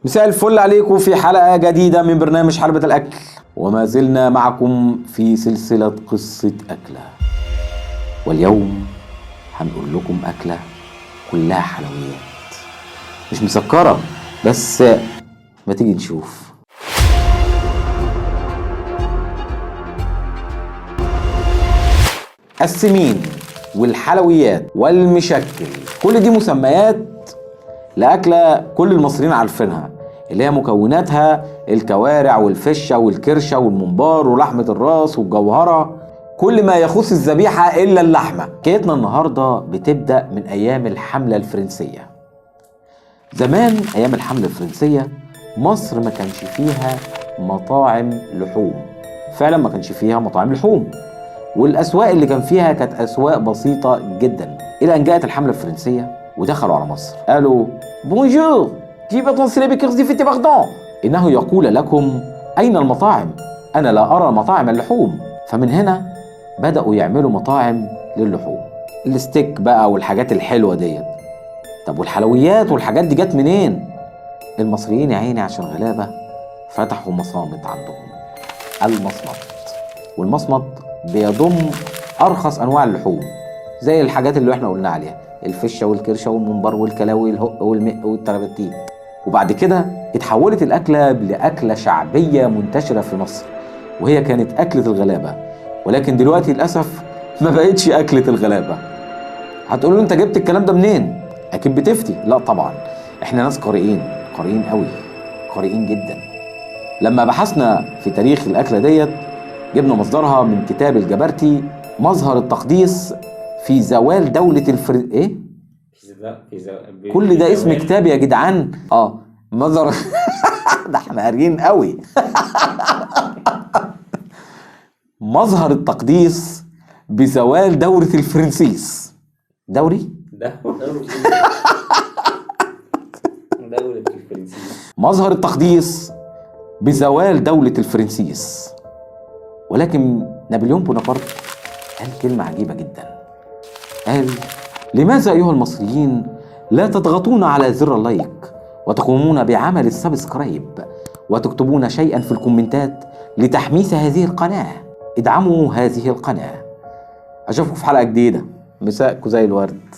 مساء الفل عليكم في حلقة جديدة من برنامج حلبة الأكل، وما زلنا معكم في سلسلة قصة أكلة. واليوم هنقول لكم أكلة كلها حلويات، مش مسكرة بس. ما تيجي نشوف. السمين والحلويات والمشكل، كل دي مسميات لأكلة كل المصريين عارفينها، اللي هي مكوناتها الكوارع والفشة والكرشة والممبار ولحمة الراس والجوهرة، كل ما يخص الذبيحة إلا اللحمة. حكايتنا النهاردة بتبدأ من أيام الحملة الفرنسية. زمان أيام الحملة الفرنسية مصر ما كانش فيها مطاعم لحوم، فعلا ما كانش فيها مطاعم لحوم، والأسواق اللي كان فيها كانت أسواق بسيطة جدا، إلى أن جاءت الحملة الفرنسية ودخلوا على مصر. قالوا بونجور كيف تنصري بكرزي في باردون، إنه يقول لكم أين المطاعم؟ أنا لا أرى مطاعم اللحوم. فمن هنا بدأوا يعملوا مطاعم للحوم، الستيك بقى والحاجات الحلوة ديت. طب والحلويات والحاجات دي جت منين؟ المصريين يا عيني عشان غلابة فتحوا مصامت عندهم، المصمت. والمصمت بيضم أرخص أنواع اللحوم، زي الحاجات اللي احنا قلنا عليها، الفشة والكرشة والممبار والكلاوي والهق والمق والتربتين. وبعد كده اتحولت الأكلة لأكلة شعبية منتشرة في مصر، وهي كانت أكلة الغلابة. ولكن دلوقتي للأسف ما بقتش أكلة الغلابة. هتقولوا انت جبت الكلام ده منين؟ أكيد بتفتي. لا طبعا، احنا ناس قارئين قوي، قارئين جدا. لما بحثنا في تاريخ الأكلة ديت جبنا مصدرها من كتاب الجبرتي، مظهر التقديس في زوال دولة ايه؟ كل ده اسم كتاب يا جدعان. مظهر ده احنا قاريين قوي. مظهر التقديس بزوال دولة الفرنسيس. دولة الفرنسيس. مظهر التقديس بزوال دولة الفرنسيس. ولكن نابليون بونابرت قال كلمة عجيبة جدا، قال: لماذا أيها المصريين لا تضغطون على زر اللايك وتقومون بعمل السبسكرايب وتكتبون شيئا في الكومنتات لتحميس هذه القناة؟ ادعموا هذه القناة. أشوفكم في حلقة جديدة. مساءكم زي الورد.